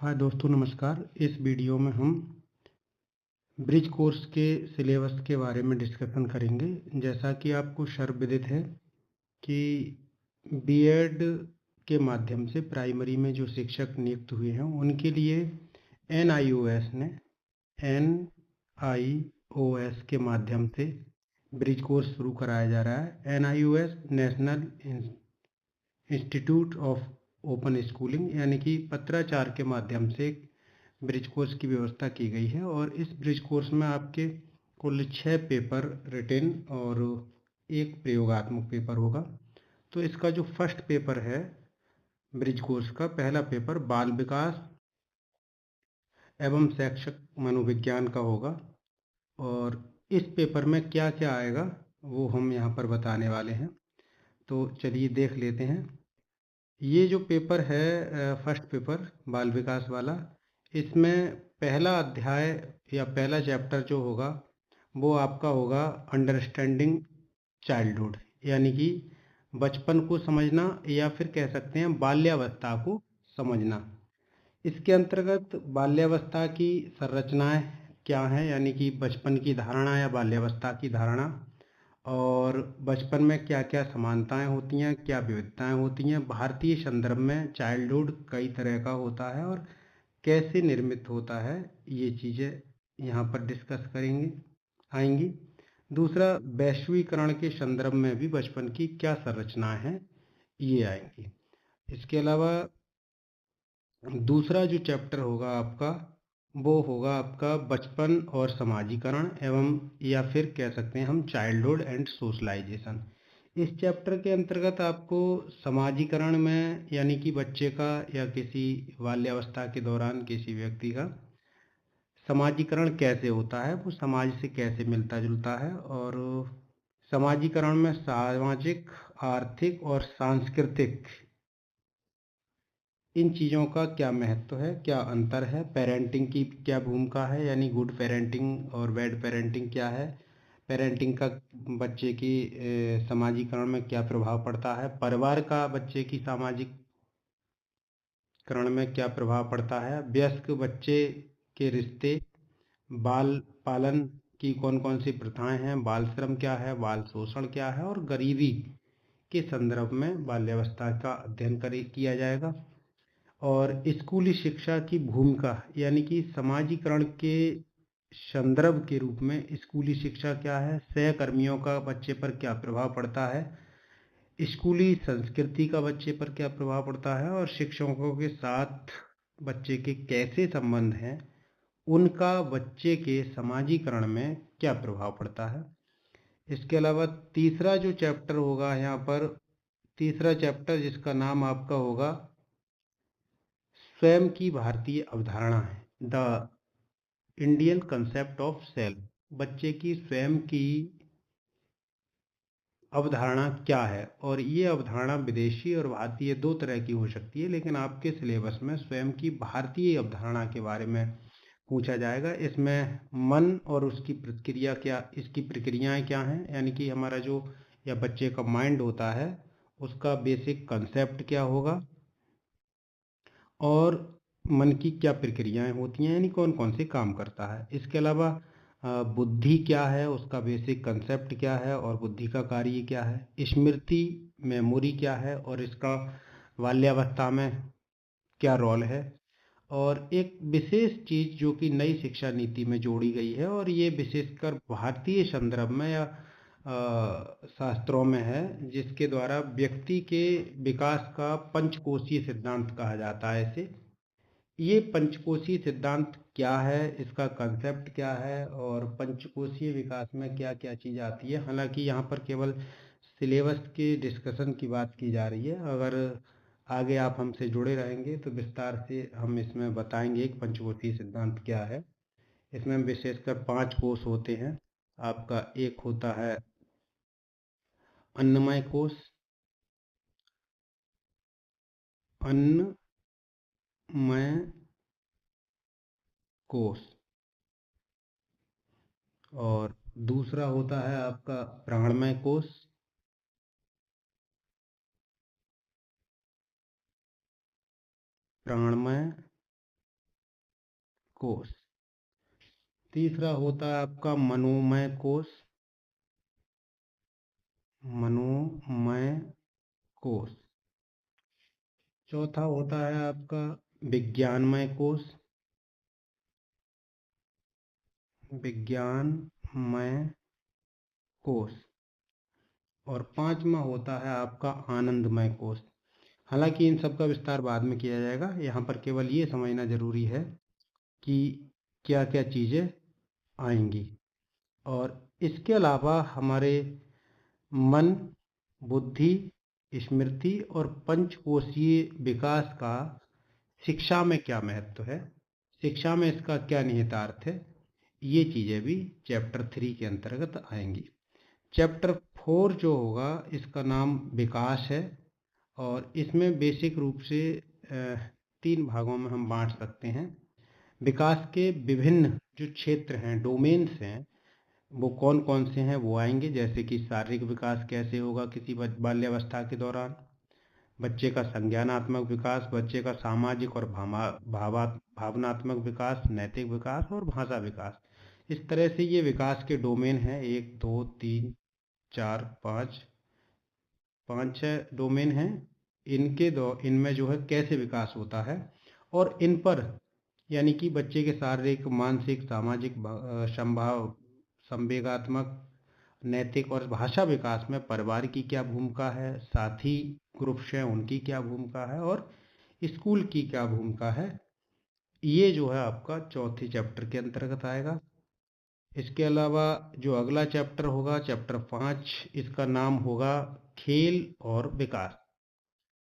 हाँ दोस्तों नमस्कार। इस वीडियो में हम ब्रिज कोर्स के सिलेबस के बारे में डिस्कशन करेंगे। जैसा कि आपको सर्वविदित है कि बीएड के माध्यम से प्राइमरी में जो शिक्षक नियुक्त हुए हैं उनके लिए एनआईओएस के माध्यम से ब्रिज कोर्स शुरू कराया जा रहा है। NIOS national institute of open schooling यानी कि पत्राचार के माध्यम से ब्रिज कोर्स की व्यवस्था की गई है और इस ब्रिज कोर्स में आपके कुल 6 पेपर रिटेन और एक प्रयोगात्मक पेपर होगा। तो इसका जो फर्स्ट पेपर है ब्रिज कोर्स का, पहला पेपर बाल विकास एवं शैक्षिक मनोविज्ञान का होगा और इस पेपर में क्या क्या आएगा वो हम यहाँ पर बताने वाले हैं। तो चलिए देख लेते हैं। ये जो पेपर है फर्स्ट पेपर बाल विकास वाला, इसमें पहला अध्याय या पहला चैप्टर जो होगा वो आपका होगा अंडरस्टैंडिंग चाइल्डहुड, यानी कि बचपन को समझना या फिर कह सकते हैं बाल्यावस्था को समझना। इसके अंतर्गत बाल्यावस्था की संरचनाएं क्या हैं, यानी कि बचपन की धारणा या बाल्यावस्था की धारणा, और बचपन में क्या क्या समानताएं होती हैं, क्या विविधताएं होती हैं। भारतीय संदर्भ में चाइल्डहुड कई तरह का होता है और कैसे निर्मित होता है, ये चीज़ें यहाँ पर डिस्कस करेंगे आएंगी। दूसरा, वैश्वीकरण के संदर्भ में भी बचपन की क्या संरचनाएं हैं ये आएंगी। इसके अलावा दूसरा जो चैप्टर होगा आपका वो होगा आपका बचपन और समाजीकरण एवं या फिर कह सकते हैं हम चाइल्डहुड एंड सोशलाइजेशन। इस चैप्टर के अंतर्गत आपको समाजीकरण में यानी कि बच्चे का या किसी बाल्यावस्था के दौरान किसी व्यक्ति का समाजीकरण कैसे होता है, वो समाज से कैसे मिलता जुलता है, और समाजीकरण में सामाजिक, आर्थिक और सांस्कृतिक इन चीज़ों का क्या महत्व है, क्या अंतर है, पेरेंटिंग की क्या भूमिका है, यानी गुड पेरेंटिंग और बैड पेरेंटिंग क्या है, पेरेंटिंग का बच्चे की समाजीकरण में क्या प्रभाव पड़ता है, परिवार का बच्चे की सामाजिकरण में क्या प्रभाव पड़ता है, वयस्क बच्चे के रिश्ते, बाल पालन की कौन कौन सी प्रथाएं हैं, बाल श्रम क्या है, बाल शोषण क्या है, और गरीबी के संदर्भ में बाल्यावस्था का अध्ययन किया जाएगा। और स्कूली शिक्षा की भूमिका यानी कि समाजीकरण के संदर्भ के रूप में स्कूली शिक्षा क्या है, सहकर्मियों का बच्चे पर क्या प्रभाव पड़ता है, स्कूली संस्कृति का बच्चे पर क्या प्रभाव पड़ता है, और शिक्षकों के साथ बच्चे के कैसे संबंध हैं, उनका बच्चे के समाजीकरण में क्या प्रभाव पड़ता है। इसके अलावा तीसरा जो चैप्टर होगा यहाँ पर, तीसरा चैप्टर जिसका नाम आपका होगा स्वयं की भारतीय अवधारणा है, the Indian concept of self. बच्चे की स्वयं की अवधारणा क्या है, और ये अवधारणा विदेशी और भारतीय दो तरह की हो सकती है, लेकिन आपके सिलेबस में स्वयं की भारतीय अवधारणा के बारे में पूछा जाएगा। इसमें मन और उसकी प्रक्रिया क्या, इसकी प्रक्रियाएं क्या हैं, यानी कि हमारा जो या बच्चे का माइंड होता है उसका बेसिक कंसेप्ट क्या होगा, और मन की क्या प्रक्रियाएं होती हैं, यानी कौन कौन से काम करता है। इसके अलावा बुद्धि क्या है, उसका बेसिक कंसेप्ट क्या है और बुद्धि का कार्य क्या है, स्मृति मेमोरी क्या है और इसका बाल्यावस्था में क्या रोल है, और एक विशेष चीज़ जो कि नई शिक्षा नीति में जोड़ी गई है और ये विशेषकर भारतीय संदर्भ में या शास्त्रों में है, जिसके द्वारा व्यक्ति के विकास का पंचकोशीय सिद्धांत कहा जाता है इसे। ये पंचकोशीय सिद्धांत क्या है, इसका कंसेप्ट क्या है और पंचकोशीय विकास में क्या क्या चीज़ आती है। हालांकि यहाँ पर केवल सिलेबस के डिस्कशन की बात की जा रही है। अगर आगे आप हमसे जुड़े रहेंगे तो विस्तार से हम इसमें बताएंगे कि पंचकोशीय सिद्धांत क्या है। इसमें विशेषकर 5 कोश होते हैं। आपका एक होता है अन्नमय कोश, अन्नमय कोश, और दूसरा होता है आपका प्राणमय कोश, प्राणमय कोश। तीसरा होता है आपका मनोमय कोश, मनोमय कोश। चौथा होता है आपका विज्ञानमय कोश, विज्ञानमय कोश। और पांचवा होता है आपका आनंदमय कोश। हालांकि इन सब का विस्तार बाद में किया जाएगा, यहाँ पर केवल ये समझना जरूरी है कि क्या क्या चीज़ें आएंगी। और इसके अलावा हमारे मन, बुद्धि, स्मृति और पंचकोशीय विकास का शिक्षा में क्या महत्व है, शिक्षा में इसका क्या निहितार्थ है, ये चीज़ें भी चैप्टर 3 के अंतर्गत आएंगी। चैप्टर 4 जो होगा इसका नाम विकास है, और इसमें बेसिक रूप से 3 भागों में हम बांट सकते हैं। विकास के विभिन्न जो क्षेत्र हैं, डोमेन्स हैं, वो कौन कौन से हैं वो आएंगे। जैसे कि शारीरिक विकास कैसे होगा किसी बाल्यावस्था के दौरान, बच्चे का संज्ञानात्मक विकास, बच्चे का सामाजिक और भावनात्मक विकास, नैतिक विकास और भाषा विकास। इस तरह से ये विकास के डोमेन हैं, 1 2 3 4 5 6 डोमेन हैं। इनमें जो है कैसे विकास होता है, और इन पर यानी कि बच्चे के शारीरिक, मानसिक, सामाजिक, संवेगात्मक, नैतिक और भाषा विकास में परिवार की क्या भूमिका है, साथी ग्रुप्स हैं उनकी क्या भूमिका है, और स्कूल की क्या भूमिका है, ये जो है आपका चौथे चैप्टर के अंतर्गत आएगा। इसके अलावा जो अगला चैप्टर होगा, चैप्टर 5, इसका नाम होगा खेल और विकास।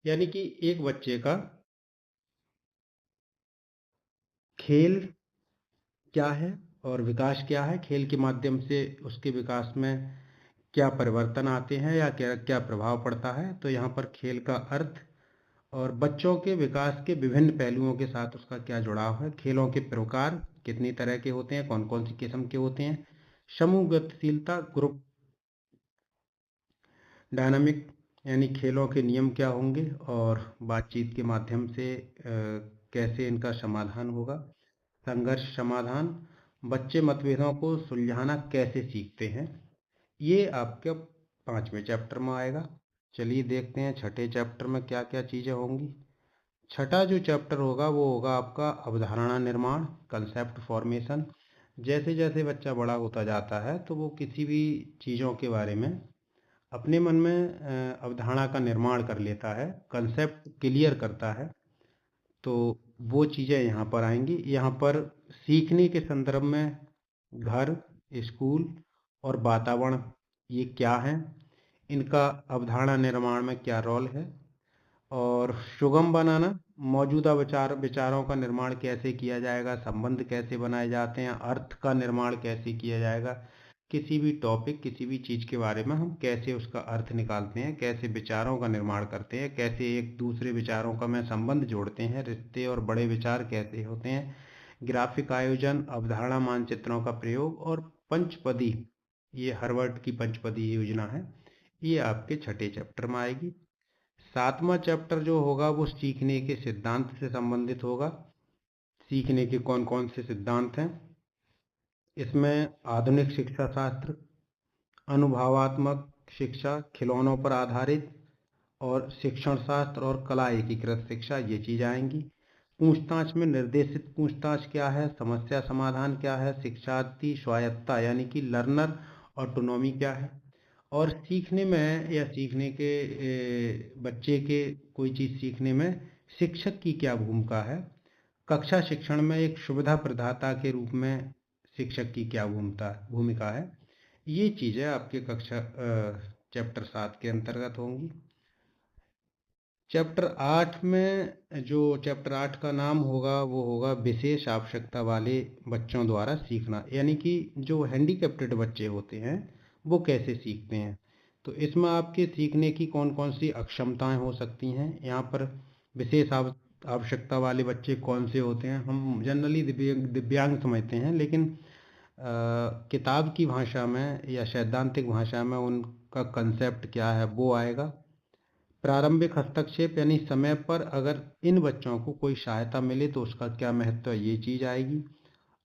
यानी कि एक बच्चे का खेल क्या है और विकास क्या है, खेल के माध्यम से उसके विकास में क्या परिवर्तन आते हैं या क्या क्या प्रभाव पड़ता है। तो यहाँ पर खेल का अर्थ और बच्चों के विकास के विभिन्न पहलुओं के साथ उसका क्या जुड़ाव है, खेलों के प्रकार कितनी तरह के होते हैं, कौन कौन सी किस्म के होते हैं, समूह गतिशीलता, ग्रुप डायनामिक यानी खेलों के नियम क्या होंगे और बातचीत के माध्यम से कैसे इनका समाधान होगा, संघर्ष समाधान, बच्चे मतभेदों को सुलझाना कैसे सीखते हैं, ये आपके 5वें चैप्टर में आएगा। चलिए देखते हैं छठे चैप्टर में क्या क्या चीज़ें होंगी। छठा जो चैप्टर होगा वो होगा आपका अवधारणा निर्माण, कंसेप्ट फॉर्मेशन। जैसे जैसे बच्चा बड़ा होता जाता है तो वो किसी भी चीज़ों के बारे में अपने मन में अवधारणा का निर्माण कर लेता है, कंसेप्ट क्लियर करता है। तो वो चीज़ें यहाँ पर आएंगी। यहाँ पर सीखने के संदर्भ में घर, स्कूल और वातावरण ये क्या हैं, इनका अवधारणा निर्माण में क्या रोल है, और सुगम बनाना, मौजूदा विचारों का निर्माण कैसे किया जाएगा, संबंध कैसे बनाए जाते हैं, अर्थ का निर्माण कैसे किया जाएगा, किसी भी टॉपिक, किसी भी चीज़ के बारे में हम कैसे उसका अर्थ निकालते हैं, कैसे विचारों का निर्माण करते हैं, कैसे एक दूसरे विचारों का में संबंध जोड़ते हैं, रिश्ते और बड़े विचार कैसे होते हैं, ग्राफिक आयोजन, अवधारणा मानचित्रों का प्रयोग और पंचपदी, ये हार्वर्ड की पंचपदी योजना है, ये आपके छठे चैप्टर में आएगी। 7वां चैप्टर जो होगा वो सीखने के सिद्धांत से संबंधित होगा। सीखने के कौन कौन से सिद्धांत हैं, इसमें आधुनिक शिक्षा शास्त्र, अनुभवात्मक शिक्षा, खिलौनों पर आधारित, और शिक्षण शास्त्र और कला एकीकृत शिक्षा, ये चीज़ आएंगी। पूछताछ में निर्देशित पूछताछ क्या है, समस्या समाधान क्या है, शिक्षार्थी स्वायत्ता यानी कि लर्नर ऑटोनॉमी क्या है, और सीखने में या सीखने के बच्चे के कोई चीज़ सीखने में शिक्षक की क्या भूमिका है, कक्षा शिक्षण में एक सुविधा प्रदाता के रूप में शिक्षक की क्या भूमिका है, ये चीज़ें आपके कक्षा चैप्टर 7 के अंतर्गत होंगी। चैप्टर 8 में जो चैप्टर 8 का नाम होगा वो होगा विशेष आवश्यकता वाले बच्चों द्वारा सीखना, यानी कि जो हैंडीकैप्टेड बच्चे होते हैं वो कैसे सीखते हैं। तो इसमें आपके सीखने की कौन कौन सी अक्षमताएं हो सकती हैं। यहाँ पर विशेष आवश्यकता वाले बच्चे कौन से होते हैं, हम जनरली दिव्यांग समझते हैं, लेकिन किताब की भाषा में या सैद्धांतिक भाषा में उनका कंसेप्ट क्या है वो आएगा। प्रारंभिक हस्तक्षेप यानी समय पर अगर इन बच्चों को कोई सहायता मिले तो उसका क्या महत्व है, ये चीज़ आएगी।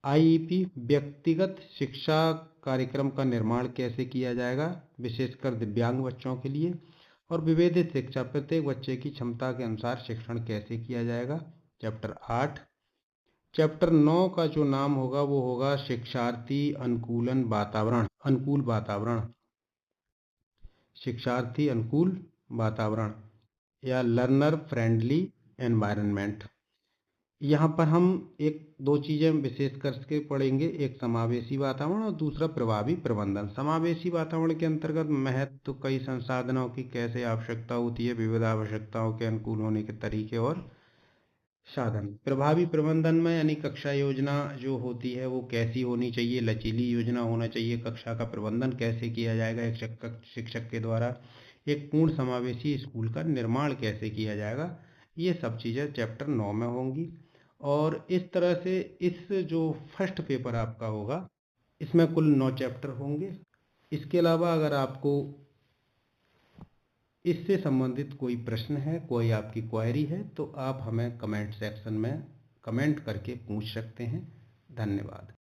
आईईपी व्यक्तिगत शिक्षा कार्यक्रम का निर्माण कैसे किया जाएगा, विशेषकर दिव्यांग बच्चों के लिए। और विभेदित शिक्षा, प्रत्येक बच्चे की क्षमता के अनुसार शिक्षण कैसे किया जाएगा। चैप्टर 8। चैप्टर 9 का जो नाम होगा वो होगा शिक्षार्थी अनुकूल वातावरण, शिक्षार्थी अनुकूल वातावरण या लर्नर फ्रेंडली एनवायरनमेंट। यहाँ पर हम एक दो चीज़ें विशेष करके पढ़ेंगे, एक समावेशी वातावरण और दूसरा प्रभावी प्रबंधन। समावेशी वातावरण के अंतर्गत महत्व कई संसाधनों की कैसे आवश्यकता होती है, विविध आवश्यकताओं के अनुकूल होने के तरीके और साधन। प्रभावी प्रबंधन में यानी कक्षा योजना जो होती है वो कैसी होनी चाहिए, लचीली योजना होना चाहिए। कक्षा का प्रबंधन कैसे किया जाएगा एक शिक्षक के द्वारा। एक पूर्ण समावेशी स्कूल का निर्माण कैसे किया जाएगा। ये सब चीज़ें चैप्टर 9 में होंगी। और इस तरह से इस जो फर्स्ट पेपर आपका होगा इसमें कुल 9 चैप्टर होंगे। इसके अलावा अगर आपको इससे संबंधित कोई प्रश्न है, कोई आपकी क्वेरी है, तो आप हमें कमेंट सेक्शन में कमेंट करके पूछ सकते हैं। धन्यवाद।